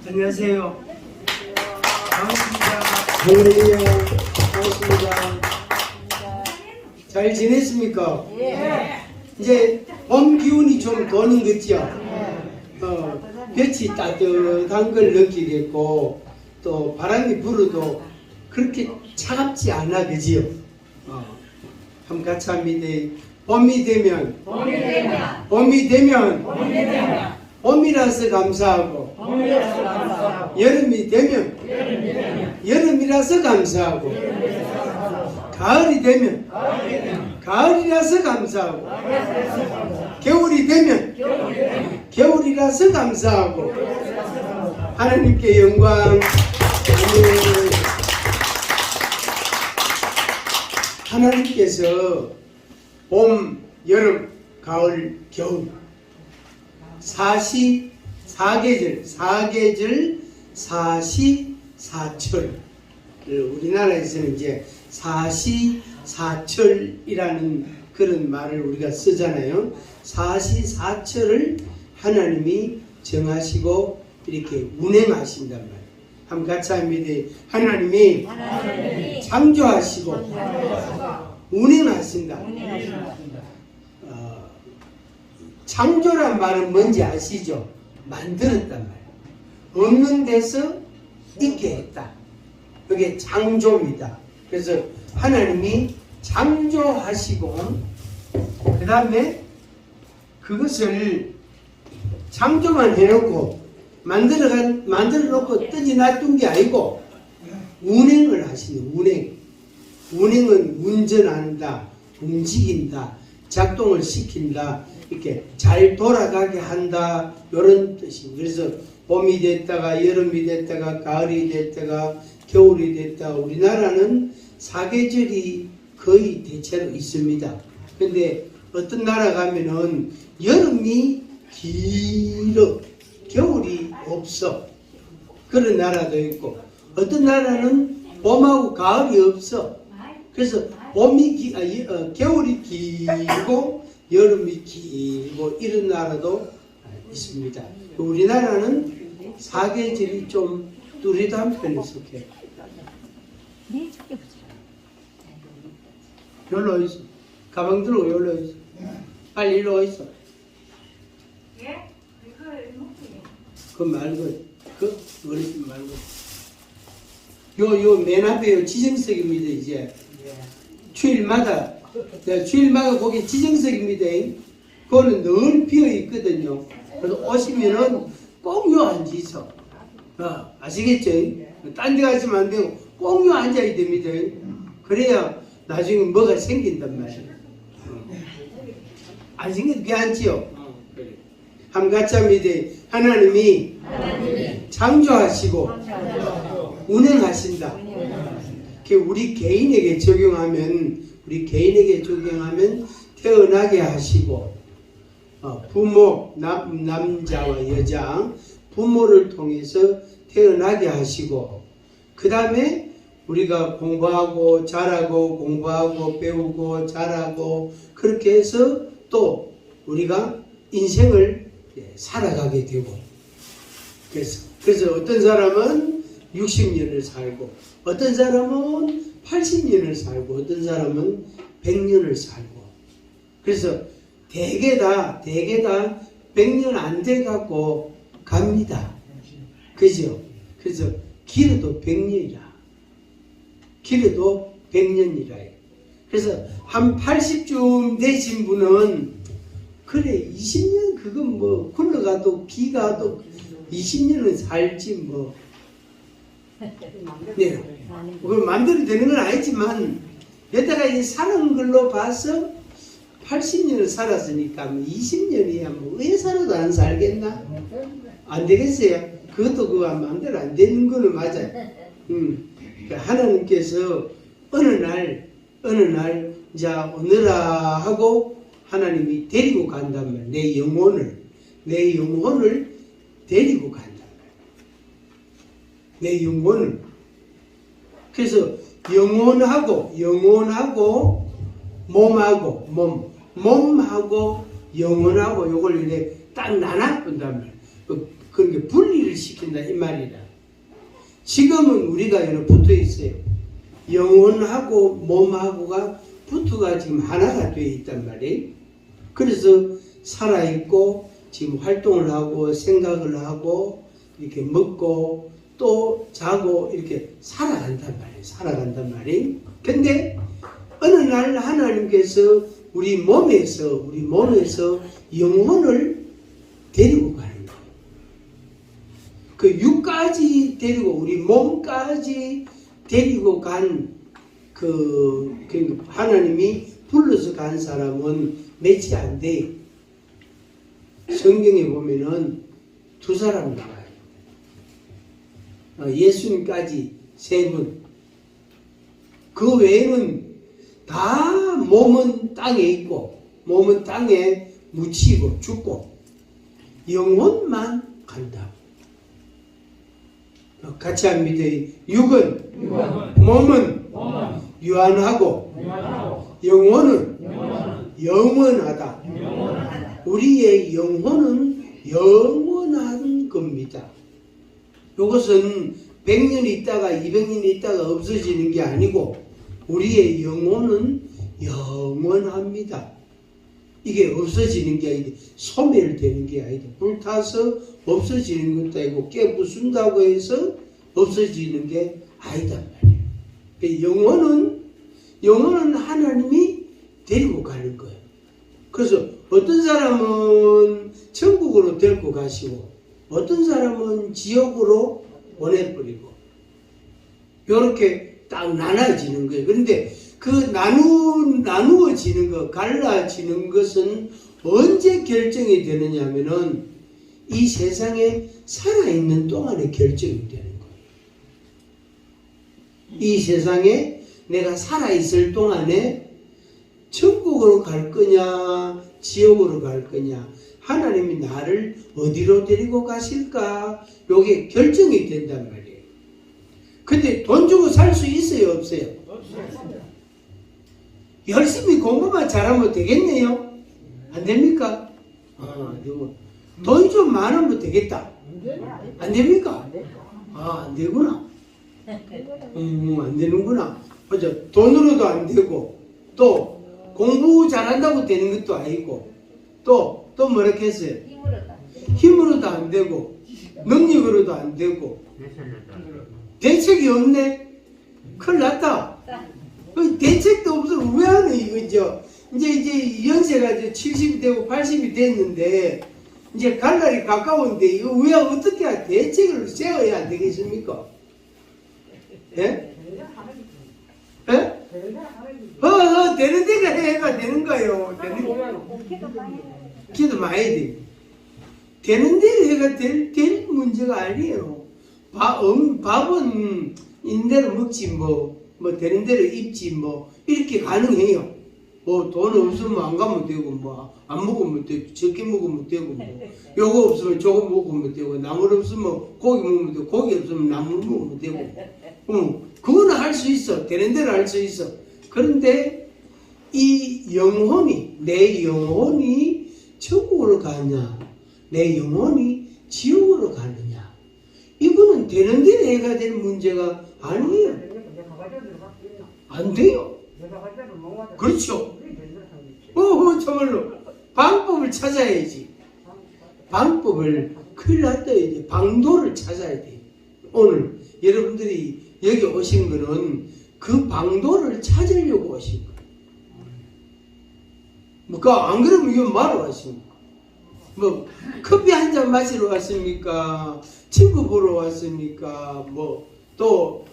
안녕하세요. 반갑습니다. 할렐루야. 반갑습니다. 잘 지냈습니까? 예. 이제 봄 기운이 좀 도는 거죠? 볕이 따뜻한 걸 느끼겠고 또 바람이 불어도 그렇게 차갑지 않아, 그지요? 한번 같이 합니다. 봄이 되면 봄이라서 감사하고 여름이 되면 여름이라서 감사하고 가을이 되면 가을이라서 감사하고 겨울이 되면 겨울이라서 감사하고 하나님께 영광. 하나님께서 봄, 여름, 가을, 겨울 사계절, 사시사철. 우리나라에서는 이제 사시사철이라는 그런 말을 우리가 쓰잖아요. 사시사철을 하나님이 정하시고 이렇게 운행하신단 말이에요. 한번 같이 합니다. 하나님이 창조하시고 운행하신다. 창조란 말은 뭔지 아시죠? 만들었단 말이에요. 없는 데서 있게 했다. 그게 창조입니다. 그래서 하나님이 창조하시고 그 다음에 그것을 창조만 해놓고 만들어놓고 뜨지 놔둔 게 아니고 운행을 하시는 운행은 운전한다, 움직인다, 작동을 시킨다, 이렇게 잘 돌아가게 한다, 이런 뜻입니다. 그래서 봄이 됐다가 여름이 됐다가 가을이 됐다가 겨울이 됐다. 우리나라는 사계절이 거의 대체로 있습니다. 근데 어떤 나라 가면은 여름이 길어, 겨울이 없어. 그런 나라도 있고, 어떤 나라는 봄하고 가을이 없어. 그래서 겨울이 길고 여름이 길고 이런 나라도 있습니다. 우리나라는 사계절이 좀 뚜렷한 편에 속해요. 여기로 있어. 가방 들고 여기로 있어. 빨리 이리로 있어. 예? 이거 먹고요. 그 말고, 그 어르신 말고. 요 맨 앞에 지정석입니다. 이제 주일마다 거기 지정석입니다. 그거는 늘 비어 있거든요. 그래서 오시면은 꼭 요 앉으셔. 아시겠죠? 딴 데 가시면 안 되고 꼭 요 앉아야 됩니다. 그래야 나중에 뭐가 생긴단 말이에요. 안 생겨도 비앉지요. 한번 같이 합니다. 하나님이 창조하시고 운행하신다. 우리 개인에게 적용하면 태어나게 하시고 부모, 남자와 여자 부모를 통해서 태어나게 하시고 그 다음에 우리가 공부하고 잘하고 공부하고 배우고 잘하고 그렇게 해서 또 우리가 인생을 살아가게 되고 그래서 어떤 사람은 60년을 살고 어떤 사람은 80년을 살고 어떤 사람은 100년을 살고 그래서 대개 다 100년 안 돼갖고 갑니다. 그죠? 그래서 길어도 100년이라. 길어도 100년이라. 그래서 한 80쯤 되신 분은 그래 20년 그건 뭐 굴러가도 기가도 20년은 살지 뭐. 네. 그걸 만들어도 되는 건 아니지만 여태까지 사는 걸로 봐서 80년을 살았으니까 20년이야 뭐 왜 살아도 안 살겠나? 안 되겠어요. 그것도 그거 마음대로 안 되는 거는 맞아요. 하나님께서 어느 날 자 오늘아 하고 하나님이 데리고 간단 말이에요. 내 영혼을 데리고 간단 말이에요. 내 영혼을. 그래서 영혼하고 몸하고 영혼하고 요걸 이제 딱 나눠본단 말이에요. 그러니까 분리를 시킨다 이 말이라. 지금은 우리가 이렇게 붙어 있어요. 영혼하고 몸하고가 붙어가 지금 하나가 되어 있단 말이에요. 그래서 살아있고 지금 활동을 하고 생각을 하고 이렇게 먹고 또 자고 이렇게 살아간단 말이에요. 살아간단 말이에요. 근데 어느 날 하나님께서 우리 몸에서 영혼을 데리고 가는 거예요. 그 육까지 데리고 우리 몸까지 데리고 간 그 하나님이 불러서 간 사람은 몇이 안 돼. 성경에 보면은 두 사람 나와요. 예수님까지 세 분. 그 외에는 다 몸은 땅에 있고 몸은 땅에 묻히고 죽고 영혼만 간다. 같이 합니다. 육은 몸은 유한하고 영혼은 영원하다. 우리의 영혼은 영원한 겁니다. 이것은 100년 있다가 200년 있다가 없어지는 게 아니고 우리의 영혼은 영원합니다. 이게 없어지는 게 아니고 소멸되는 게 아니고 불타서 없어지는 것도 아니고 깨부순다고 해서 없어지는 게 아니다 말이에요. 영혼은 하나님이 데리고 가는 거예요. 그래서 어떤 사람은 천국으로 데리고 가시고 어떤 사람은 지옥으로 보내버리고 이렇게 딱 나눠지는 거예요. 그런데 그 나누어지는 것, 갈라지는 것은 언제 결정이 되느냐 하면은 이 세상에 살아있는 동안에 결정이 되는 거예요. 이 세상에 내가 살아있을 동안에 천국으로 갈 거냐 지옥으로 갈 거냐 하나님이 나를 어디로 데리고 가실까 요게 결정이 된단 말이에요. 근데 돈 주고 살 수 있어요 없어요? 열심히 공부만 잘하면 되겠네요? 안 됩니까? 돈이 좀 많으면 되겠다. 안 됩니까? 안 되구나. 안 되는구나. 맞아. 돈으로도 안 되고, 또 공부 잘한다고 되는 것도 아니고, 또 뭐라 했어요? 힘으로도 안 되고, 능력으로도 안 되고, 대책이 없네? 큰일 났다. 대책도 없어. 왜 하는 이거죠? 이제 연세가 70이 되고 80이 됐는데, 이제 갈 날이 가까운데, 이거 왜 어떻게 대책을 세워야 안 되겠습니까? 예? 예? 되는 데가 해가 되는 거예요. 기도 많이 돼. 되는 데가 해가 될 문제가 아니에요. 밥은 있는 대로 먹지 뭐 되는 대로 입지 이렇게 가능해요. 돈 없으면 안 가면 되고 안 먹으면 되고 적게 먹으면 되고 요거 없으면 저거 먹으면 되고 나물 없으면 고기 먹으면 되고 고기 없으면 나물 먹으면 되고 그거는 할 수 있어. 되는 대로 할 수 있어. 그런데 이 영혼이 내 영혼이 천국으로 가느냐 내 영혼이 지옥으로 가느냐 이거는 되는 대로 해가 될 문제가 아니에요. 안 돼요. 그렇죠. 정말로 방법을 찾아야지. 방법을 큰일 났다 이제 방도를 찾아야 돼. 오늘 여러분들이 여기 오신 거는 그 방도를 찾으려고 오신 거예요. 안 그러면 이거 뭐하러 왔습니까? 커피 한 잔 마시러 왔습니까? 친구 보러 왔습니까? 또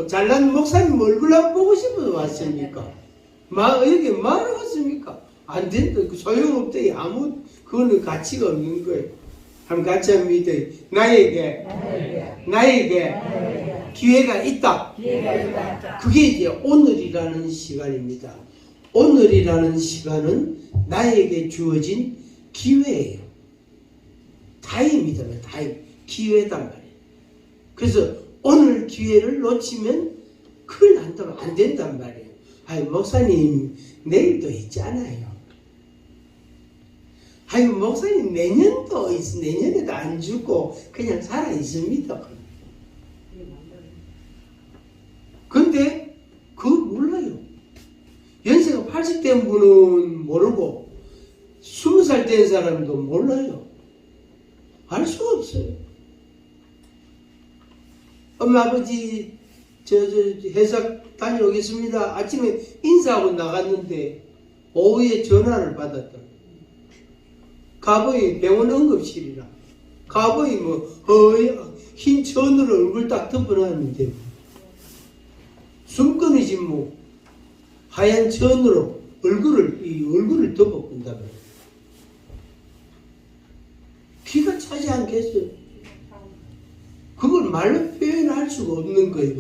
잘난 목사님 얼굴 한번 보고 싶어서 왔습니까? 여기 뭐하러 왔습니까? 안 된다. 소용없다. 그거는 가치가 없는 거예요. 한번 같이 합니다. 나에게 기회가 있다. 그게 이제 오늘이라는 시간입니다. 오늘이라는 시간은 나에게 주어진 기회예요. 타임이다. 타임. 기회단 말이에요. 그래서 오늘 기회를 놓치면 큰일 난다면 안 된단 말이에요. 목사님 내일도 있잖아요. 아이고 목사님 내년에도 안 죽고 그냥 살아 있습니다. 근데 그거 몰라요. 연세가 80 된 분은 모르고 20살 된 사람도 몰라요. 알 수가 없어요. 엄마 아버지 저 회사 다녀오겠습니다. 아침에 인사하고 나갔는데 오후에 전화를 받았다. 가보이 병원 응급실이라. 가보이 흰 천으로 얼굴 딱 덮어놨는데 숨끊이지 하얀 천으로 얼굴을 덮어본다며. 기가 차지 않겠어요. 그걸 말로 표현할 수가 없는 거예요.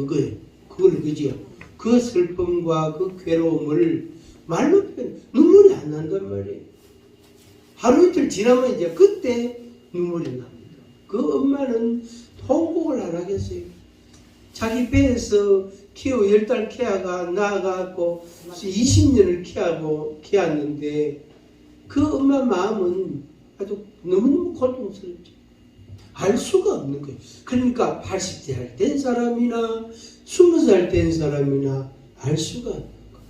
그걸 그죠? 그 슬픔과 그 괴로움을 말로 눈물이 안 난단 말이에요. 하루 이틀 지나면 이제 그때 눈물이 납니다. 그 엄마는 통곡을 안 하겠어요. 자기 배에서 10달 키아가 나아가고 20년을 키웠는데 그 엄마 마음은 아주 너무너무 고통스럽죠. 알 수가 없는 거예요. 그러니까 80살 된 사람이나 20살 된 사람이나 알 수가 없는 거예요.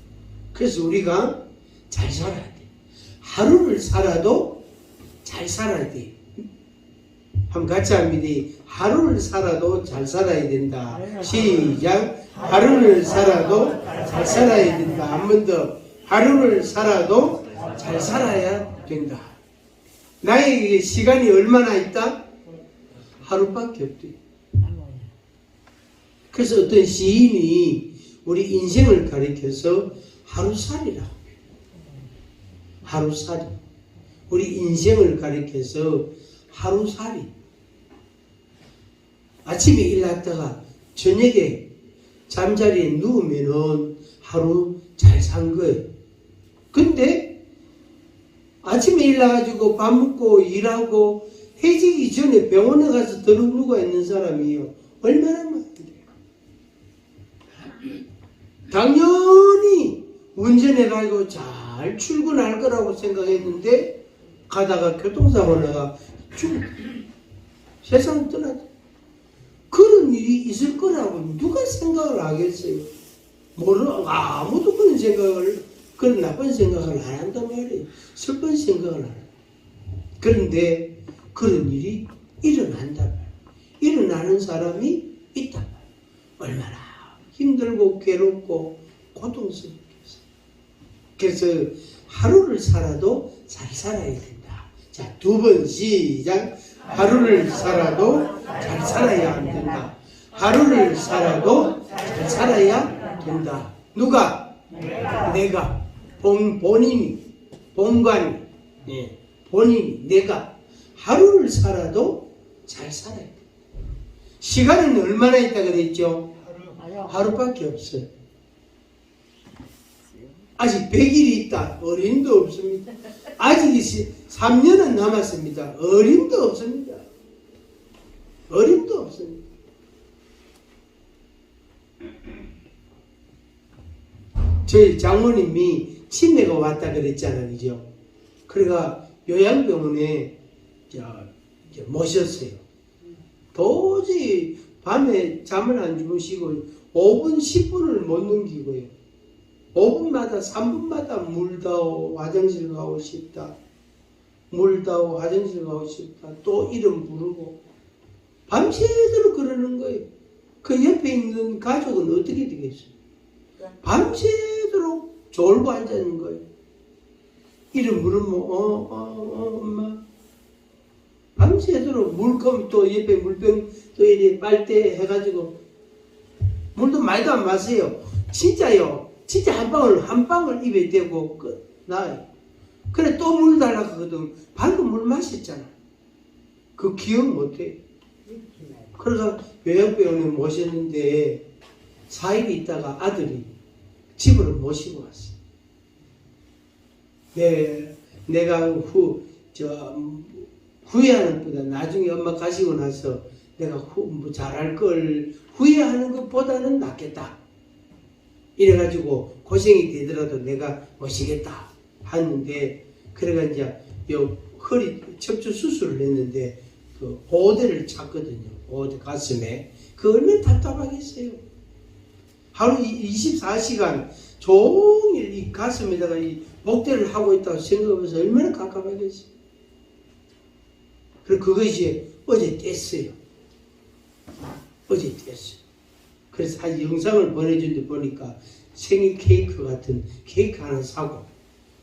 그래서 우리가 잘 살아야 돼. 하루를 살아도 잘 살아야 돼. 한번 같이 합니다. 하루를 살아도 잘 살아야 된다. 시작. 하루를 살아도 잘 살아야 된다. 한 번 더. 하루를 살아도 잘 살아야 된다. 나에게 시간이 얼마나 있다? 하루밖에 없대. 그래서 어떤 시인이 우리 인생을 가리켜서 하루살이라고 해요. 하루살이. 우리 인생을 가리켜서 하루살이. 아침에 일어났다가 저녁에 잠자리에 누우면은 하루 잘 산 거예요. 근데 아침에 일어나가지고 밥 먹고 일하고 해지기 전에 병원에 가서 들어 누워 있는 사람이요. 얼마나 많은데요. 당연히 운전해가지고 잘 출근할 거라고 생각했는데 가다가 교통사고 나가 세상을 떠났다. 그런 일이 있을 거라고 누가 생각을 하겠어요? 아무도 그런 나쁜 생각을 안 한단 말이에요. 슬픈 생각을 안 해요. 그런데 그런 일이 일어난단 말이에요. 일어나는 사람이 있단 말이에요. 얼마나 힘들고 괴롭고 고통스럽겠어요. 그래서 하루를 살아도 잘 살아야 된다. 자, 2번 시작. 하루를 살아도 잘 살아야 안 된다. 하루를 살아도 잘 살아야 된다. 누가? 내가. 본인이. 본관이. 본인이. 내가. 하루를 살아도 잘 살아야 돼. 시간은 얼마나 있다 그랬죠? 하루밖에 없어요. 아직 100일이 있다. 어림도 없습니다. 아직 3년은 남았습니다. 어림도 없습니다. 어림도 없습니다. 저희 장모님이 치매가 왔다 그랬잖아요. 그죠? 그래가 요양병원에 모셨어요. 도저히 밤에 잠을 안 주무시고 5분, 10분을 못 넘기고요. 5분마다, 3분마다 물다오, 화장실 가고 싶다. 물다오, 화장실 가고 싶다. 또 이름 부르고. 밤새도록 그러는 거예요. 그 옆에 있는 가족은 어떻게 되겠어요? 밤새도록 졸고 앉아있는 거예요. 이름 부르면, 엄마. 밤새도록 물컵 또 옆에 물병 또 이렇게 빨대 해가지고 물도 많이도 안 마세요. 진짜요. 진짜 한 방울 입에 대고 나요. 그래 또 물 달라고 하거든. 방금 물 마셨잖아. 그 기억 못해. 그래서 요양병원에 모셨는데 4일 있다가 아들이 집으로 모시고 왔어. 내가 후회하는 것보다 나중에 엄마 가시고 나서 내가 잘할 걸 후회하는 것보다는 낫겠다. 이래가지고 고생이 되더라도 내가 모시겠다 하는데 그래가 이제 허리 척추 수술을 했는데 그 보호대를 찼거든요. 보호대 가슴에. 그 얼마나 답답하겠어요. 하루 24시간 종일 이 가슴에다가 이 목대를 하고 있다고 생각하면서 얼마나 갑갑하겠어요. 그리고 그것이 어제 뗐어요. 어제 뗐어요. 그래서 한 영상을 보내준 데 보니까 생일 케이크 같은 케이크 하나 사고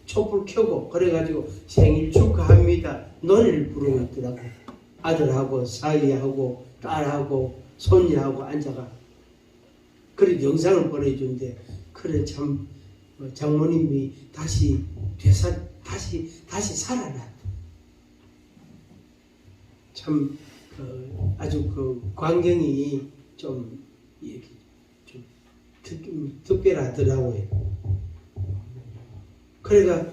촛불 켜고 그래가지고 생일 축하합니다 노래를 부르고 있더라고. 아들하고 사위하고 딸하고 손녀하고 앉아가. 그래 영상을 보내준데 그래 참 장모님이 다시 살아났다. 참 아주 그 광경이 좀 특별하더라고요. 그러니까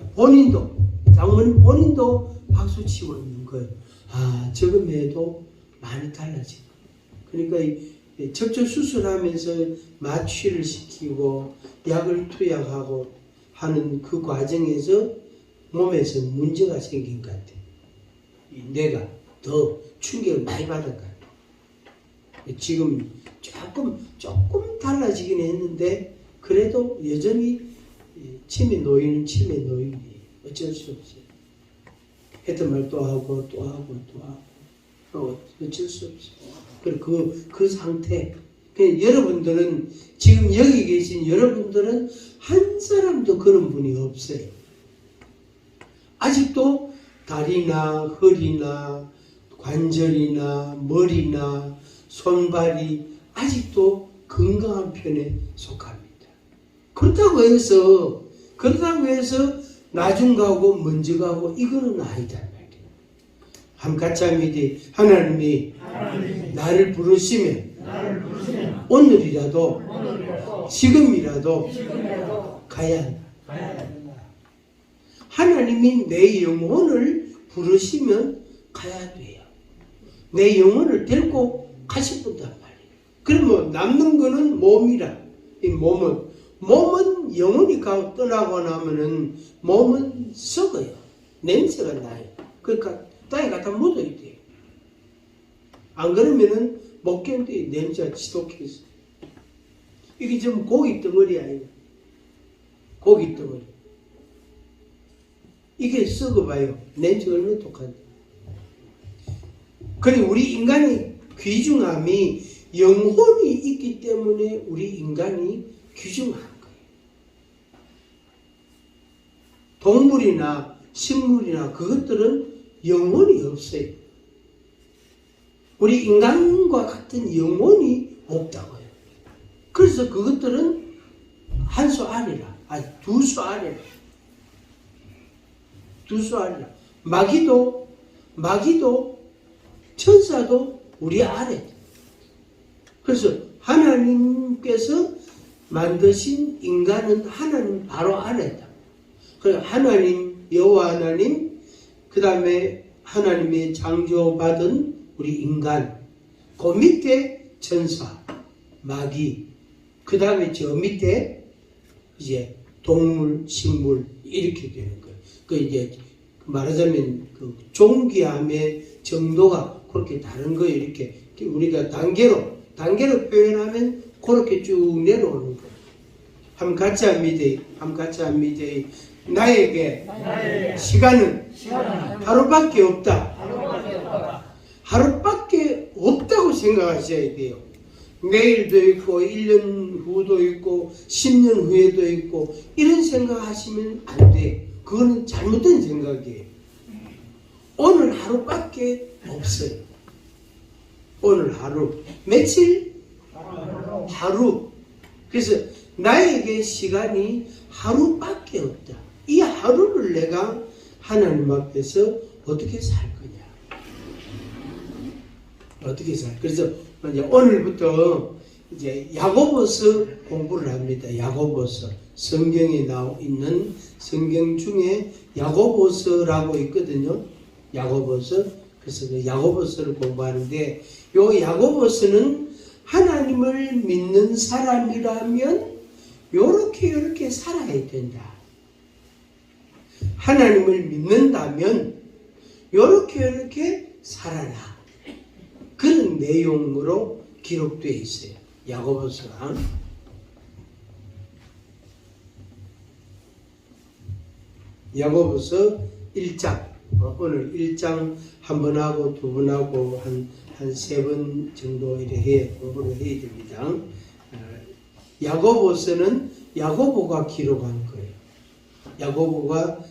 장모님 본인도 박수 치고 있는 거예요. 아, 저금에도 많이 달라진 거예요. 그러니까 이 척추 수술하면서 마취를 시키고 약을 투약하고 하는 그 과정에서 몸에서 문제가 생긴 것 같아요. 뇌가 더 충격을 많이 받은 것 같아요. 지금 조금 달라지긴 했는데 그래도 여전히 치매 노인은 치매 노인이 어쩔 수 없어요. 했던 말 또 하고 어쩔 수 없어요. 그리고 그 상태. 여러분들은 지금 여기 계신 여러분들은 한 사람도 그런 분이 없어요. 아직도 다리나 허리나 관절이나 머리나 손발이 아직도 건강한 편에 속합니다. 그렇다고 해서 나중 가고 먼저 가고 이거는 아니다 말이에요. 함께 같이 합니다. 하나님이 나를 부르시면 오늘이라도 지금이라도 가야 한다. 하나님이 내 영혼을 부르시면 가야 돼요. 내 영혼을 데리고 가시는단 말이에요. 그러면 남는 거는 몸이라. 이 몸은 영혼이 떠나고 나면은 몸은 썩어요. 냄새가 나요. 그러니까 땅에 갖다 묻어야 돼요. 안 그러면은 못 견뎌요. 냄새가 지독해서. 이게 좀 고기 덩어리 아니에요. 고기 덩어리. 이게 썩어봐요. 냄새가 얼마나 독한데. 그리고 우리 인간이 귀중함이 영혼이 있기 때문에 우리 인간이 귀중한 거예요. 동물이나 식물이나 그것들은 영혼이 없어요. 우리 인간과 같은 영혼이 없다고요. 그래서 그것들은 한 수 아래라. 아니, 두 수 아래라. 두 수 아래라. 마귀도 천사도 우리 아래. 그래서 하나님께서 만드신 인간은 하나님 바로 아래다. 그래서 하나님, 여호와 하나님, 그 다음에 하나님의 창조받은 우리 인간, 그 밑에 천사, 마귀, 그 다음에 저 밑에 이제 동물, 식물 이렇게 되는 거예요. 그 이제 말하자면 그 존귀함의 정도가 그렇게 다른 거예요. 이렇게 우리가 단계로 표현하면 그렇게 쭉 내려오는 거예요. 함 같이 합니다. 나에게 시간은 하루밖에 없다. 하루밖에 없다고 생각하셔야 돼요. 내일도 있고 1년 후도 있고 10년 후에도 있고 이런 생각하시면 안 돼. 그거는 잘못된 생각이에요. 오늘 하루밖에 없어요. 오늘 하루. 며칠? 하루. 그래서 나에게 시간이 하루밖에 없다. 이 하루를 내가 하나님 앞에서 어떻게 살 거냐. 어떻게 살. 그래서 이제 오늘부터 이제 야고보서 공부를 합니다. 야고보서. 성경에 나와 있는 성경 중에 야고보서라고 있거든요. 야고보서. 그래서 그 야고보서를 공부하는데 요 야고보서는 하나님을 믿는 사람이라면 요렇게 살아야 된다. 하나님을 믿는다면 요렇게 살아라. 그런 내용으로 기록되어 있어요. 야고보서가. 야고보서 1장. 오늘 1장 한 번 하고 두 번 하고 한 세 번 정도 이렇게 공부를 해야 됩니다. 야고보서는 야고보가 기록한 거예요. 야고보가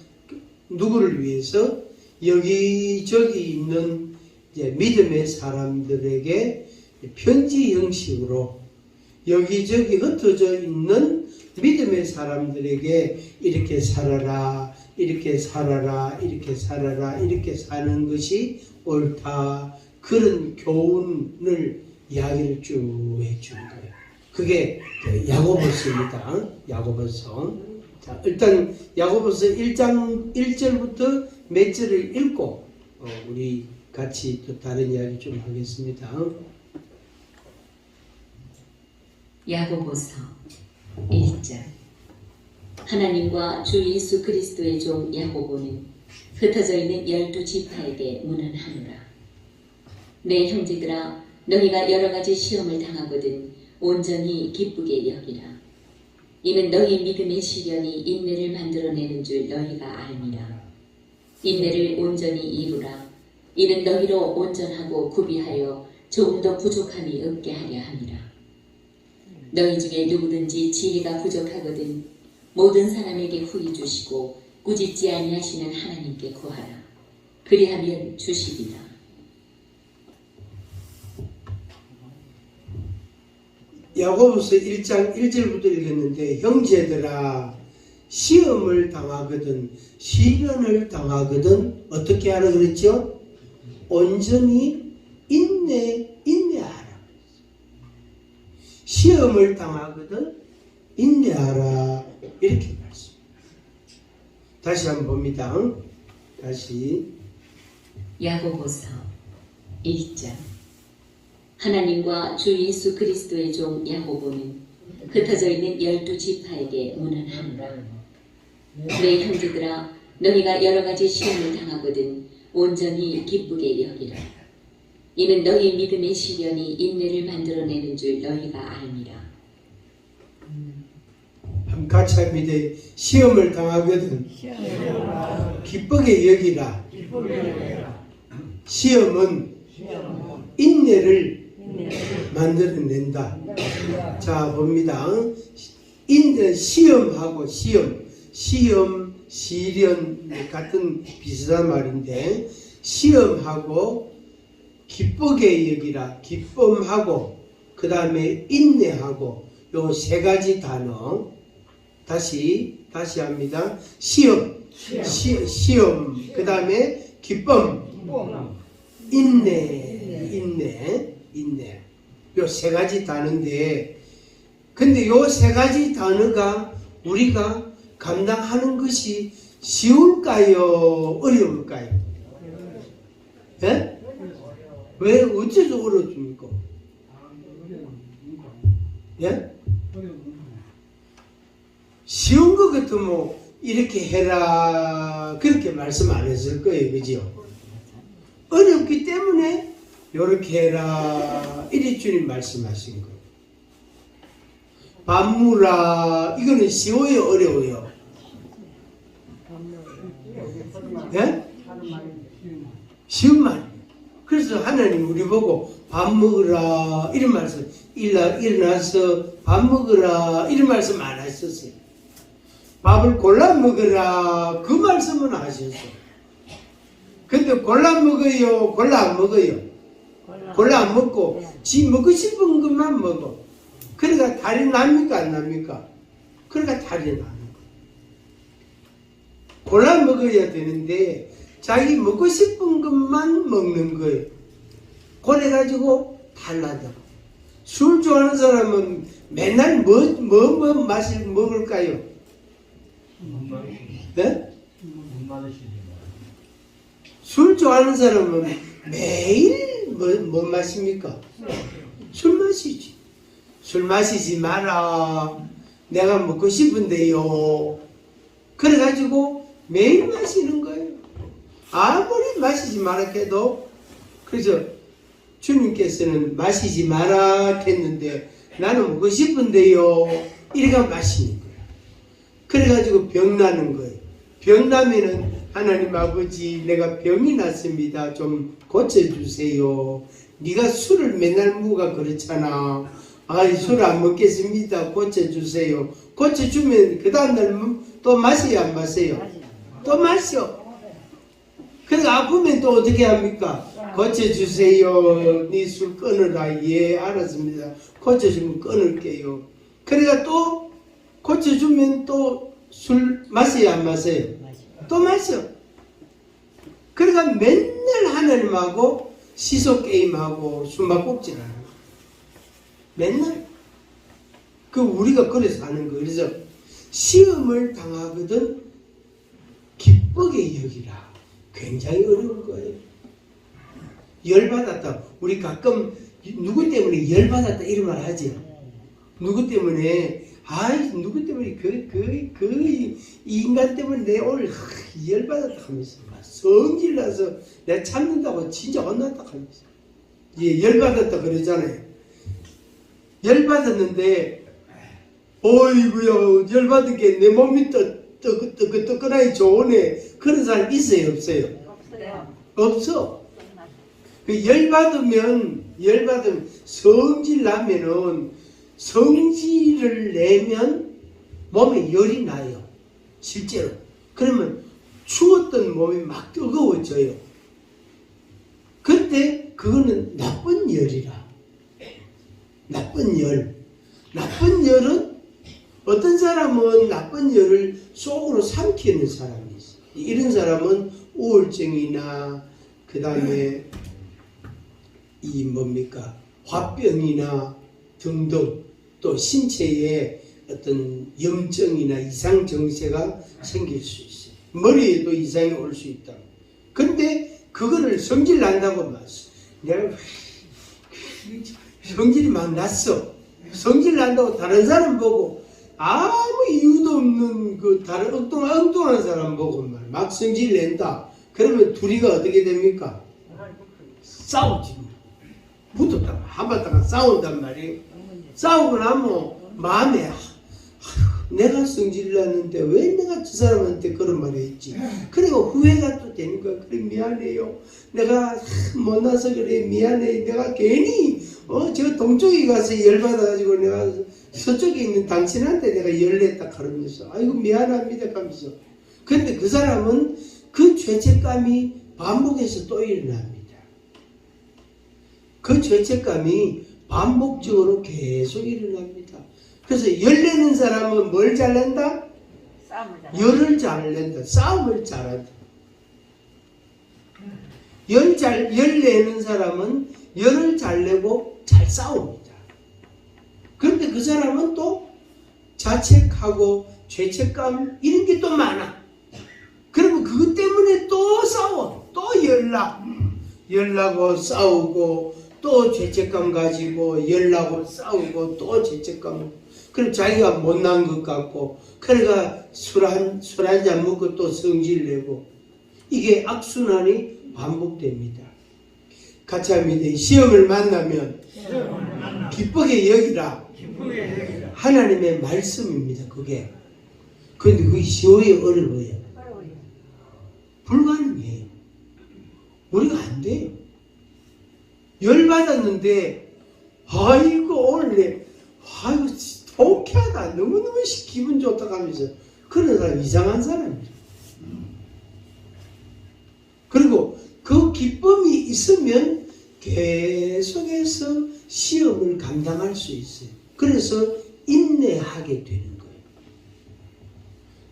누구를 위해서? 여기저기 있는 이제 믿음의 사람들에게 편지 형식으로 여기저기 흩어져 있는 믿음의 사람들에게 이렇게 살아라, 이렇게 살아라, 이렇게 살아라, 이렇게 사는 것이 옳다. 그런 교훈을 이야기를 쭉 해준 거예요. 그게 야고보서입니다. 야고보서. 자, 일단 야고보서 1장 1절부터 몇 절을 읽고 우리 같이 또 다른 이야기 좀 하겠습니다. 야고보서 1장. 하나님과 주 예수 그리스도의 종 야고보는 흩어져 있는 12지파에게 문안하노라. 내 형제들아, 너희가 여러 가지 시험을 당하거든 온전히 기쁘게 여기라. 이는 너희 믿음의 시련이 인내를 만들어내는 줄 너희가 알미라. 인내를 온전히 이루라. 이는 너희로 온전하고 구비하여 조금 더 부족함이 없게 하려 함이라. 너희 중에 누구든지 지혜가 부족하거든 모든 사람에게 후히 주시고 꾸짖지 아니하시는 하나님께 구하라. 그리하면 주시리라. 야고보서 1장 1절부터 읽었는데, 형제들아, 시험을 당하거든 시련을 당하거든 어떻게 하라 그랬죠? 온전히 인내하라. 시험을 당하거든 인내하라. 이렇게 말씀. 다시 한번 봅니다. 다시. 야고보서 1장. 하나님과 주 예수 그리스도의 종 야고보는 흩어져 있는 12지파에게 문안하노라. 내 형제들아, 너희가 여러 가지 시험을 당하거든 온전히 기쁘게 여기라. 이는 너희 믿음의 시련이 인내를 만들어내는 줄 너희가 알미라. 한번 같이 합니다. 시험을 당하거든 기쁘게 여기라. 시험은 인내를 만들어낸다. 자, 봅니다. 시험하고 시험, 시련 같은 비슷한 말인데, 시험하고 기쁘게 여기라. 기쁨하고 그 다음에 인내하고 요 세 가지 단어 다시 합니다. 시험, 그 다음에 기쁨, 인내. 요 세 가지 단어인데, 근데 요 세 가지 단어가 우리가 감당하는 것이 쉬울까요? 어려울까요? 예? 왜 어째서 어렵습니까? 예? 쉬운 것 같으면 이렇게 해라 그렇게 말씀 안 했을 거예요. 그죠? 어렵기 때문에 이렇게 해라 이리 주님 말씀하신 거예요. 밥 무라 이거는 쉬워요? 어려워요? 예? 쉬운 말. 그래서 하나님 우리 보고 밥 먹으라 이런 말씀, 일어나서 밥 먹으라 이런 말씀 안 하셨어요. 밥을 골라 먹으라 그 말씀은 하셨어요. 근데 골라 먹어요? 골라 안 먹어요? 골라 안 먹고 지 먹고 싶은 것만 먹어. 그러니까 탈이 납니까 안 납니까? 그러니까 탈이 나는 거예요. 골라 먹어야 되는데 자기 먹고 싶은 것만 먹는 거예요. 그래가지고 탈나다고. 술 좋아하는 사람은 맨날 뭐 먹을까요? 네? 술 좋아하는 사람은 매일 뭐 마십니까? 술 마시지. 술 마시지 마라. 내가 먹고 싶은데요. 그래가지고 매일 마시는 거예요. 아무리 마시지 마라 해도 그래서 주님께서는 마시지 마라 했는데 나는 먹고 싶은데요. 이렇게 마시는 거예요. 그래가지고 병 나는 거예요. 병 나면은 하나님 아버지 내가 병이 났습니다. 좀 고쳐주세요. 네가 술을 맨날 먹어 그렇잖아. 아이 술 안 먹겠습니다. 고쳐주세요. 고쳐주면 그 다음날 또 마셔야 안 마셔요? 또 마셔. 그러니까 아프면 또 어떻게 합니까? 고쳐주세요. 네 술 끊으라. 예 알았습니다. 고쳐주면 끊을게요. 그러니까 또 고쳐주면 또 술 마셔야 안 마셔요? 또 마셔. 그러니까 맨날 하나님하고 시소 게임하고 숨바꼭질 하는 거예요. 맨날. 그 우리가 그래서 하는 거예요. 그래서 시험을 당하거든 기쁘게 여기라. 굉장히 어려운 거예요. 열받았다. 우리 가끔 누구 때문에 열받았다 이런 말 하지. 누구 때문에 누구 때문에 그 인간 때문에 내 오늘 열받았다 하면서 성질나서 내가 참는다고 진짜 혼났다 하면서 열받았다 그러잖아요. 열받았는데 어이구야 열받은 게 내 몸이 뜨끈하니 좋으네. 그런 사람 있어요 없어요? 없어. 열받으면 성질 나면은 성질을 내면 몸에 열이 나요. 실제로. 그러면 추웠던 몸이 막 뜨거워져요. 그때 그거는 나쁜 열이라. 나쁜 열. 나쁜 열은 어떤 사람은 나쁜 열을 속으로 삼키는 사람이 있어요. 이런 사람은 우울증이나 그 다음에 이 뭡니까 화병이나 등등 또 신체에 어떤 염증이나 이상 정세가 생길 수 있어요. 머리에도 이상이 올 수 있다. 근데 그거를 성질 난다고 말했어. 내가 성질이 막 났어. 성질 난다고 다른 사람 보고 아무 이유도 없는 그 다른 엉뚱한 사람 보고 막 성질 낸다. 그러면 둘이가 어떻게 됩니까? 싸우지. 붙었다. 한바탕 싸운단 말이에요. 싸우고 나면 마음에 내가 성질 났는데 왜 내가 저 사람한테 그런 말을 했지? 그리고 후회가 또 되는 거야. 그래 미안해요. 내가 못나서 그래 미안해. 내가 괜히 저 동쪽에 가서 열받아가지고 내가 서쪽에 있는 당신한테 내가 열냈다 그러면서 아이고 미안합니다 하면서. 근데 그 사람은 그 죄책감이 반복해서 또 일어납니다. 그 죄책감이 반복적으로 계속 일어납니다. 그래서 열내는 사람은 뭘 잘낸다? 열을 잘 낸다. 싸움을 잘한다. 열내는 사람은 열을 잘 내고 잘 싸웁니다. 그런데 그 사람은 또 자책하고 죄책감 이런 게 또 많아. 그러면 그것 때문에 또 싸워. 또 열나고 싸우고 또 죄책감 가지고 열나고 싸우고 또 죄책감. 그럼 자기가 못난 것 같고 그러니까 술 한 잔 먹고 또 성질 내고 이게 악순환이 반복됩니다. 같이 합니다. 시험을 만나면 기쁘게 여기라. 하나님의 말씀입니다. 그게. 그런데 그게 쉬워요? 어려워요? 불가능해요. 우리가 안 돼요. 열받았는데 아이고 오늘 아이고 통쾌하다. 너무너무 기분 좋다 하면서 그런 사람 이상한 사람이죠. 그리고 그 기쁨이 있으면 계속해서 시험을 감당할 수 있어요. 그래서 인내하게 되는 거예요.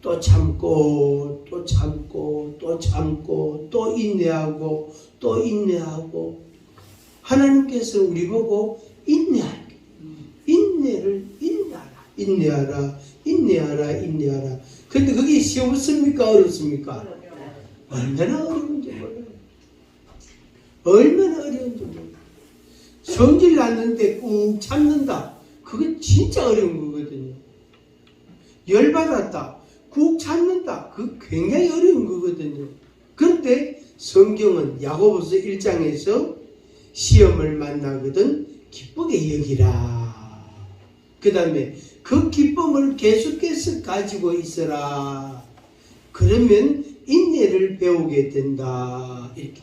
또 참고 또 참고 또 참고 또 인내하고 또 인내하고 하나님께서 우리 보고 인내하라. 인내하라. 근데 그게 쉬웠습니까? 어렵습니까? 얼마나 어려운지 몰라요. 얼마나 어려운지 몰라요. 성질 났는데 꾹 참는다. 그게 진짜 어려운 거거든요. 열받았다. 꾹 참는다. 그거 굉장히 어려운 거거든요. 그런데 성경은 야고보서 1장에서 시험을 만나거든 기쁘게 여기라. 그 다음에 그 기쁨을 계속해서 가지고 있어라. 그러면 인내를 배우게 된다. 이렇게.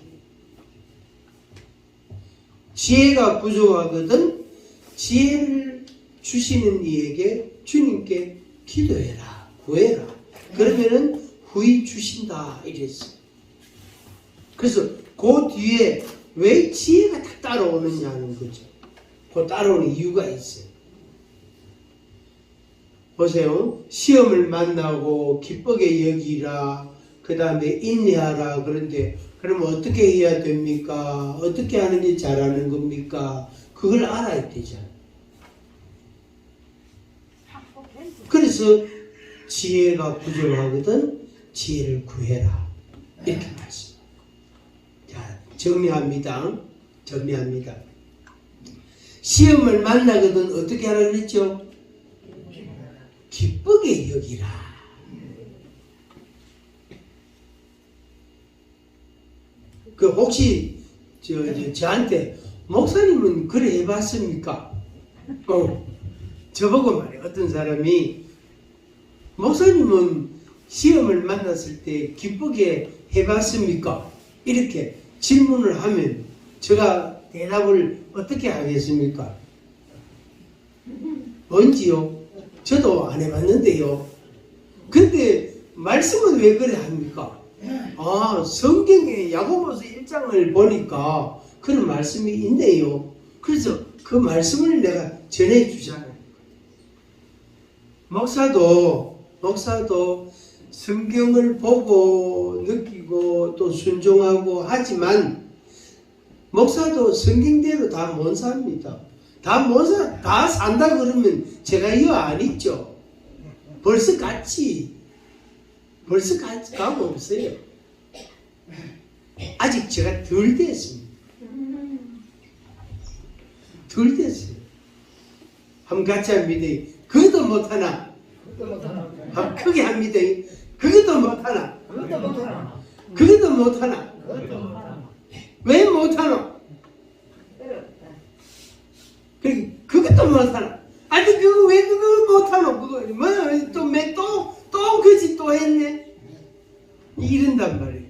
지혜가 부족하거든 지혜를 주시는 이에게 주님께 기도해라. 구해라. 그러면은 후히 주신다. 이랬어요. 그래서 그 뒤에 왜 지혜가 다 따라오느냐는 거죠. 그 따라오는 이유가 있어요. 보세요. 시험을 만나고 기쁘게 여기라. 그 다음에 인내하라. 그런데 그러면 어떻게 해야 됩니까? 어떻게 하는 게 잘하는 겁니까? 그걸 알아야 되잖아요. 그래서 지혜가 부족하거든 지혜를 구해라. 이렇게 말씀. 자, 정리합니다. 정리합니다. 시험을 만나거든 어떻게 하라 그랬죠? 기쁘게 여기라. 그 혹시 저한테 목사님은 그래 해봤습니까? 저보고 말해. 어떤 사람이 목사님은 시험을 만났을 때 기쁘게 해봤습니까? 이렇게 질문을 하면 제가 대답을 어떻게 하겠습니까? 언제요? 저도 안 해봤는데요. 근데 말씀은 왜 그래 합니까? 아, 성경에 야고보서 1장을 보니까 그런 말씀이 있네요. 그래서 그 말씀을 내가 전해주잖아요. 목사도 성경을 보고 느끼고 또 순종하고 하지만 목사도 성경대로 다 못 삽니다. 다 산다 그러면 제가 이거 안 있죠. 벌써 갔지. 벌써 가고 없어요. 아직 제가 덜 됐습니다. 덜 됐어요. 한번 같이 합니다. 그것도 못하나? 한번 크게 합니다. 그것도 못하나? 그것도 못하나? 왜 못하나? 그것도 못하나? 아니 왜 그거 못하노? 그거 또 그지 또 했네? 이런단 말이에요.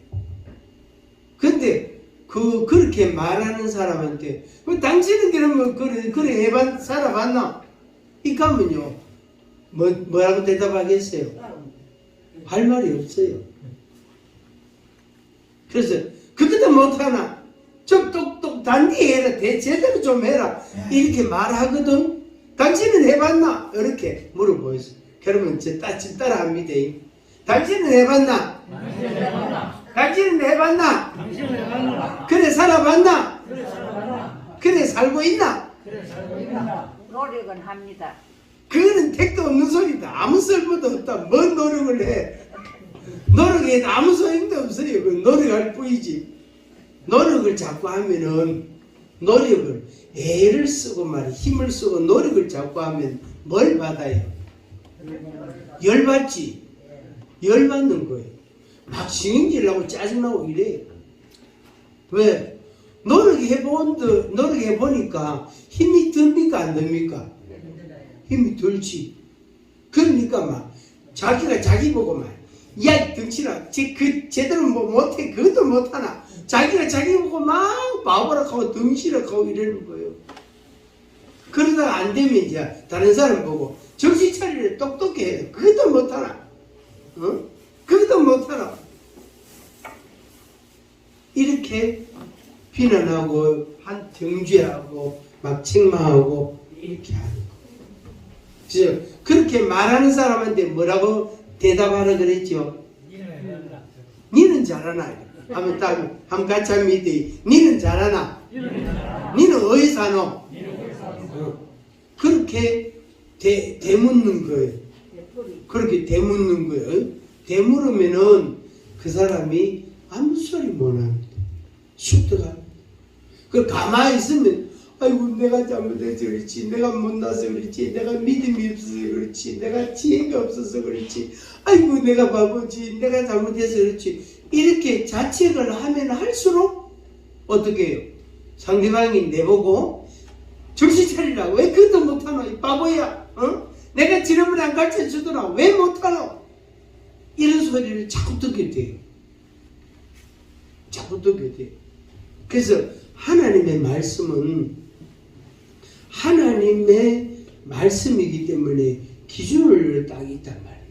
근데 그렇게 말하는 사람한테 당신은 그러면 그래 살아봤나? 이렇게 하면요 뭐라고 대답하겠어요? 할 말이 없어요. 그래서 그것도 못하나? 좀 똑똑 단디해라. 제대로 좀 해라. 이렇게 말하거든. 당신은 해봤나? 이렇게 물어보세요. 그러면 지금 따라합니다. 당신은 해봤나? 당신은 해봤나? 그래 살아봤나? 그래 살고 있나? 노력은 합니다. 그거는 택도 없는 소리다. 아무 쓸모도 없다. 뭔 노력을 해? 노력해도 아무 소용도 없어요. 그 노력할 뿐이지. 노력을 자꾸 하면은 노력을 애를 쓰고 말이야. 힘을 쓰고 노력을 자꾸 하면 뭘 받아요? 열받지. 열받는 거예요. 막 신경질나고 짜증나고 이래요. 왜? 노력해보니까 힘이 듭니까 안 듭니까? 힘이 들지. 그러니까 막 자기가 자기 보고 막 야 덩치나 제대로 못해. 그것도 못하나. 자기가 자기 보고 막 바보락하고 덩치락하고 이러는 거예요. 그러다가 안 되면 이제 다른 사람 보고 정신 차리래. 똑똑히 해. 그것도 못하나. 그것도 못하나. 이렇게 비난하고 정죄하고 막 책망하고 이렇게 하는 거예요. 그래서 그렇게 말하는 사람한테 뭐라고 대답하라 그랬죠? 니는 잘하나? 한번 같이 합니다. 니는 잘하나? 니는 어디 사노? 그렇게 대묻는 거예요. 그렇게 대묻는 거예요. 대물으면은 그 사람이 아무 소리 못 합니다. 쑥 들어갑니다. 그 가만히 있으면 아이고 내가 잘못해서 그렇지, 내가 못나서 그렇지, 내가 믿음이 없어서 그렇지, 내가 지혜가 없어서 그렇지, 아이고 내가 바보지, 내가 잘못해서 그렇지. 이렇게 자책을 하면 할수록 어떻게 해요? 상대방이 내보고 정신 차리라고. 왜 그것도 못하노? 이 바보야. 어? 내가 지름을 안 가르쳐 주더라. 왜 못하노? 이런 소리를 자꾸 듣게 돼요. 자꾸 듣게 돼요. 그래서 하나님의 말씀은 하나님의 말씀이기 때문에 기준을 딱 있단 말이에요.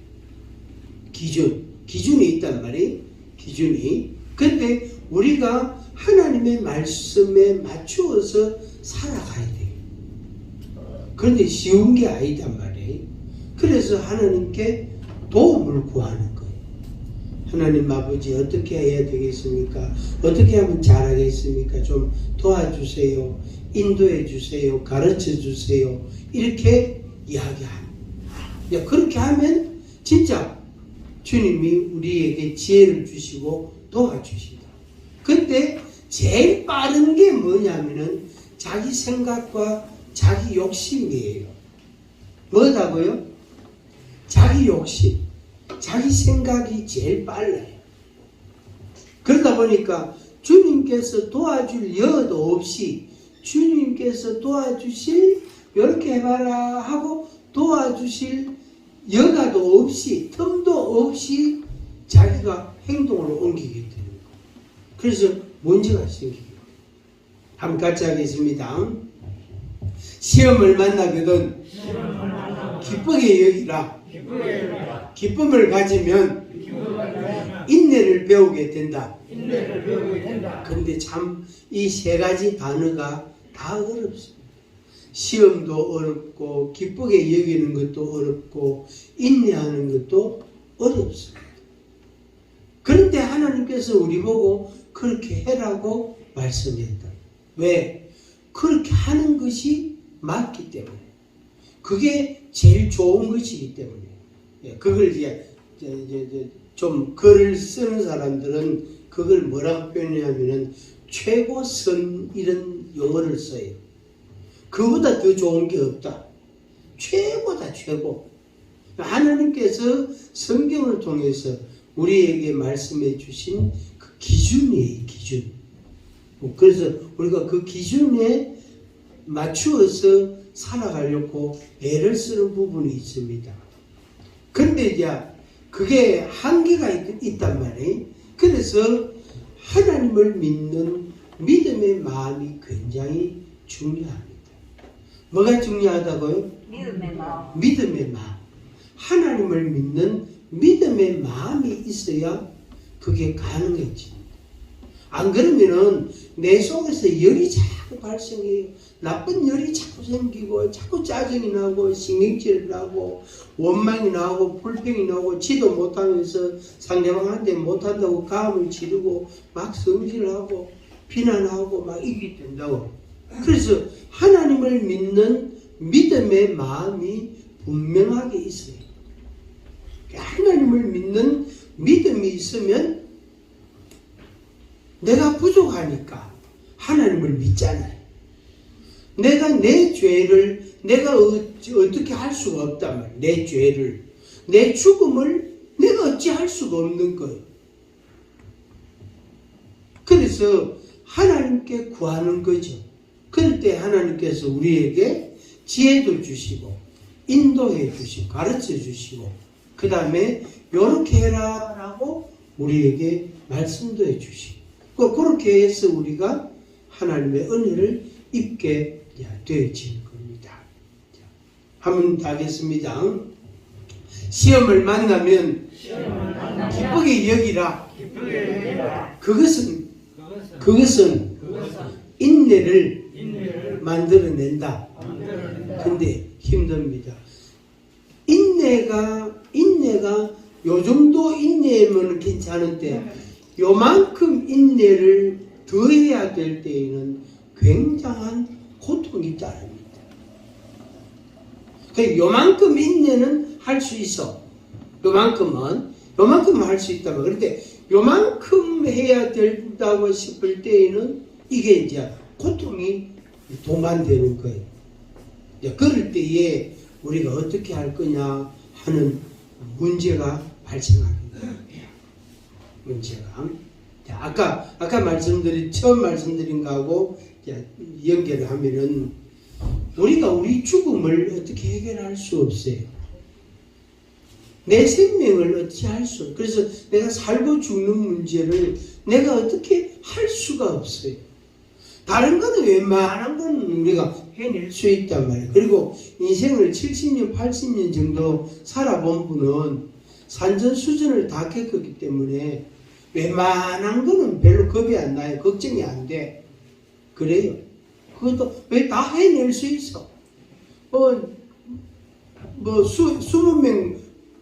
기준이 있단 말이에요. 기준이. 근데 우리가 하나님의 말씀에 맞추어서 살아가야 돼요. 그런데 쉬운 게 아니단 말이에요. 그래서 하나님께 도움을 구하는 거예요. 하나님 아버지 어떻게 해야 되겠습니까? 어떻게 하면 잘하겠습니까? 좀 도와주세요. 인도해 주세요. 가르쳐 주세요. 이렇게 이야기합니다. 그렇게 하면 진짜 주님이 우리에게 지혜를 주시고 도와주시다. 근데 제일 빠른 게 뭐냐면은 자기 생각과 자기 욕심이에요. 뭐라고요? 자기 욕심, 자기 생각이 제일 빨라요. 그러다 보니까 주님께서 도와줄 여도 없이 주님께서 도와주실 이렇게 해봐라 하고 도와주실 여가도 없이 틈도 없이 자기가 행동을 옮기게 되는 거예요. 그래서 문제가 생기게 돼요. 한번 같이 하겠습니다. 시험을 만나거든 기쁘게 여기라. 기쁨을 가지면 인내를 배우게 된다. 근데 참 이 세 가지 단어가 다 어렵습니다. 시험도 어렵고 기쁘게 여기는 것도 어렵고 인내하는 것도 어렵습니다. 그런데 하나님께서 우리 보고 그렇게 해라고 말씀했다. 왜? 그렇게 하는 것이 맞기 때문에. 그게 제일 좋은 것이기 때문에. 그걸 이제 좀 글을 쓰는 사람들은 그걸 뭐라고 표현하냐면은 최고선 이런 용어를 써요. 그보다 더 좋은 게 없다. 최고다, 최고. 하나님께서 성경을 통해서 우리에게 말씀해 주신 그 기준이에요, 기준. 그래서 우리가 그 기준에 맞추어서 살아가려고 애를 쓰는 부분이 있습니다. 근데 이제 그게 한계가 있단 말이에요. 그래서 하나님을 믿는 믿음의 마음이 굉장히 중요합니다. 뭐가 중요하다고요? 믿음의 마음. 믿음의 마음. 하나님을 믿는 믿음의 마음이 있어야 그게 가능해집니다. 안 그러면은 내 속에서 열이 자꾸 발생해요. 나쁜 열이 자꾸 생기고 자꾸 짜증이 나고 신경질이 나고 원망이 나고 불평이 나고 지도 못하면서 상대방한테 못한다고 가음을 지르고 막 성질하고 비난하고 막 이게 된다고. 그래서 하나님을 믿는 믿음의 마음이 분명하게 있어요. 하나님을 믿는 믿음이 있으면 내가 부족하니까 하나님을 믿잖아요. 내가 내 죄를 내가 어떻게 할 수가 없단 말이에요. 내 죄를, 내 죽음을 내가 어찌 할 수가 없는 거예요. 그래서 하나님께 구하는 거죠. 그럴 때 하나님께서 우리에게 지혜도 주시고 인도해 주시고 가르쳐 주시고 그 다음에 요렇게 해라 라고 우리에게 말씀도 해 주시고 그렇게 해서 우리가 하나님의 은혜를 입게 되어지는 겁니다. 한번 하겠습니다. 시험을 만나면 기쁘게 여기라. 그것은 인내를 만들어낸다. 근데 힘듭니다. 인내가 요 정도 인내면 괜찮은데 요만큼 인내를 더해야 될 때에는 굉장한 고통이 따릅니다. 그러니까 요만큼 인내는 할 수 있어. 요만큼은 할 수 있다면. 그런데 요만큼 해야 된다고 싶을 때에는 이게 이제 고통이 동반되는 거예요. 그럴 때에 우리가 어떻게 할 거냐 하는 문제가 발생합니다. 문제가. 자, 아까 처음 말씀드린 거하고 연결을 하면은 우리가 우리 죽음을 어떻게 해결할 수 없어요. 내 생명을 어떻게 할 수 없어요. 그래서 내가 살고 죽는 문제를 내가 어떻게 할 수가 없어요. 다른 거는 웬만한 건 우리가 해낼 수 있단 말이에요. 그리고 인생을 70년, 80년 정도 살아본 분은 산전수전을 다 겪었기 때문에 웬만한 거는 별로 겁이 안 나요. 걱정이 안 돼. 그래요. 그것도 왜 다 해낼 수 있어. 20명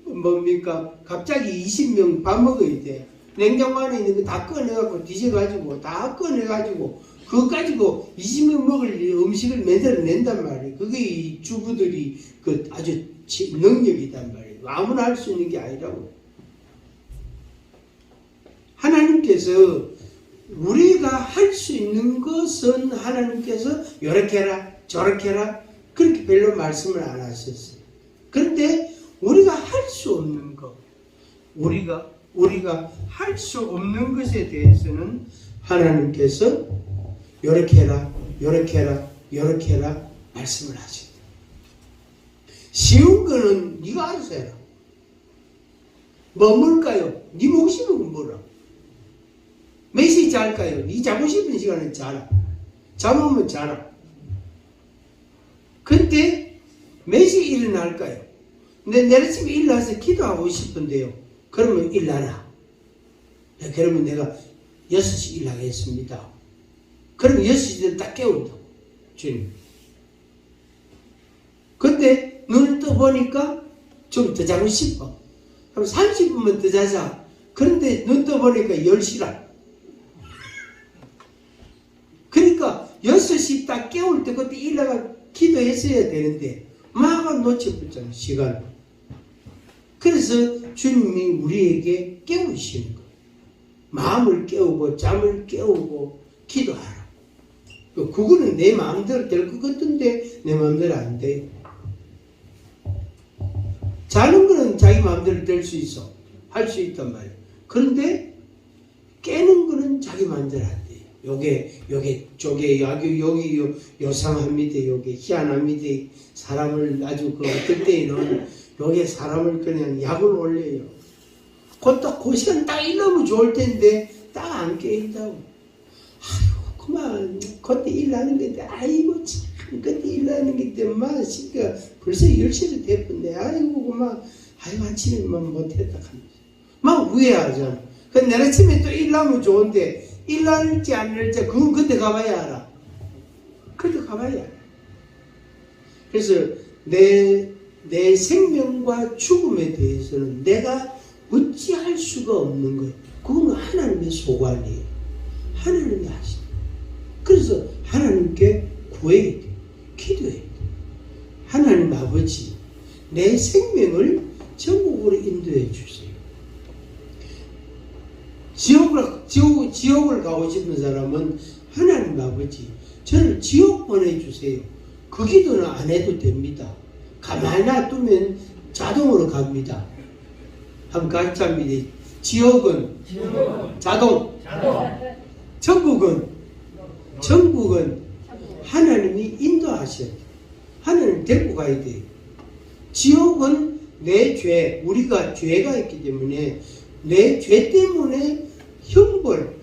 뭡니까? 갑자기 20명 밥 먹어야 돼. 냉장고 안에 있는 거 다 꺼내갖고 뒤져가지고 다 꺼내가지고 그거 가지고 20명 먹을 음식을 만들어낸단 말이에요. 그게 이 주부들이 그 아주 능력이단 말이에요. 아무나 할 수 있는 게 아니라고. 하나님께서 우리가 할 수 있는 것은 하나님께서 이렇게 해라 저렇게 해라 그렇게 별로 말씀을 안 하셨어요. 그런데 우리가 할 수 없는 것, 우리가 할 수 없는 것에 대해서는 하나님께서 이렇게 해라 이렇게 해라 이렇게 해라 말씀을 하십니다. 쉬운 거는 네가 알아서 해라. 뭐 뭘까요? 네 목숨은 뭐라? 몇 시에 잘까요? 네 자고 싶은 시간에 자라. 잠오면 자라. 근데 몇 시에 일어날까요? 근데 내일 아침에 일어나서 기도하고 싶은데요. 그러면 일어나라. 그러면 내가 6시 일어나겠습니다. 그러면 6시에 딱 깨운다. 주님. 근데 눈을 떠보니까 좀 더 자고 싶어. 그럼 30분만 더 자자. 그런데 눈 떠보니까 10시라. 그러니까 6시 딱 깨울 때 그때 일어나가 기도했어야 되는데 막 놓쳐버렸잖아. 시간을. 그래서 주님이 우리에게 깨우시는 거예요. 마음을 깨우고 잠을 깨우고 기도하라. 그거는 내 마음대로 될 것 같은데 내 마음대로 안 돼요. 자는 거는 자기 마음대로 될 수 있어. 할 수 있단 말이에요. 그런데 깨는 거는 자기 마음대로 안 돼요. 요게 여기 요상합니다. 요게 희한합니다. 사람을 아주 어떨 때에는 요게 사람을 그냥 약을 올려요. 그 시간 딱 일하면 좋을 텐데 딱 안 깨인다고. 아이고 그만 그때 일하는 건데 아이고 참 그때 일하는 게 때문에 시가 벌써 10시를 됐던데 아이고 그만 아이고 아침에만 못했다 하면서 막 후회하잖아. 근데 내일 아침에 또 일하면 좋은데 일날지 안 일날지 그건 그때 가봐야 알아. 그때 가봐야 알아. 그래서 내 생명과 죽음에 대해서는 내가 어찌할 수가 없는 거예요. 그건 하나님의 소관이에요. 하나님이 하시는. 그래서 하나님께 구해야 돼요. 기도해야 돼요. 하나님 아버지 내 생명을 천국으로 인도해 주세요. 지옥을 가고 싶은 사람은 하나님 아버지 저를 지옥 보내주세요. 그 기도는 안 해도 됩니다. 가만히 놔두면 자동으로 갑니다. 한번 같이 합니다. 지옥은 자동. 천국은 하나님이 인도하셔야 돼요. 하나님 데리고 가야 돼요. 지옥은 내 죄, 우리가 죄가 있기 때문에 내 죄 때문에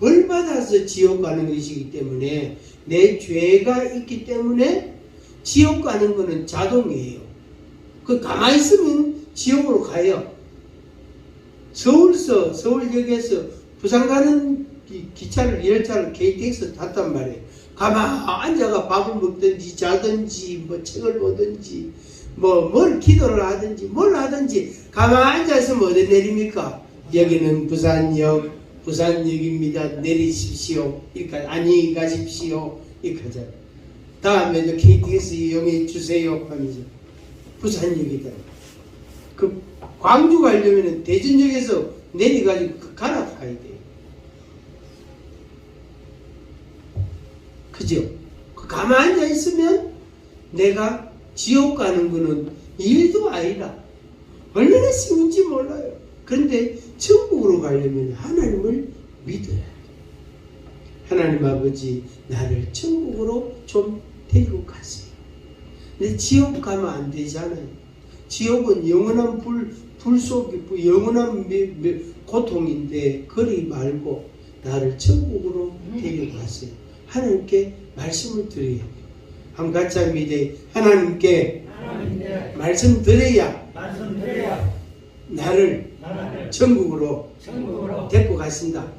벌 받아서 지옥 가는 것이기 때문에 내 죄가 있기 때문에 지옥 가는 것은 자동이에요. 그 가만히 있으면 지옥으로 가요. 서울역에서 부산 가는 열차를 KTX 탔단 말이에요. 가만히 앉아가 밥을 먹든지 자든지 뭐 책을 보든지 뭘 기도를 하든지 뭘 하든지 가만히 앉아있으면 어디 내립니까? 여기는 부산역입니다. 내리십시오. 이렇게 안녕히 가십시오. 이렇게 하잖아요. 다음에도 KTX 이용해 주세요 하면서 부산역이다. 그 광주 가려면 대전역에서 내려가지고 갈아타야 돼요. 그죠? 가만히 앉아 있으면 내가 지옥 가는 거는 일도 아니라 얼마나 쉬운지 몰라요. 그런데 천국으로 가려면 하나님을 믿어야 돼. 하나님 아버지 나를 천국으로 좀 데리고 가세요. 근데 지옥 가면 안 되잖아요. 지옥은 영원한 불 속이 영원한 고통인데 그리 말고 나를 천국으로 데리고 가세요. 하나님께 말씀을 드려야 돼요. 한번 같이 합니다. 하나님께 말씀 드려야 나를 천국으로 데리고 가신다.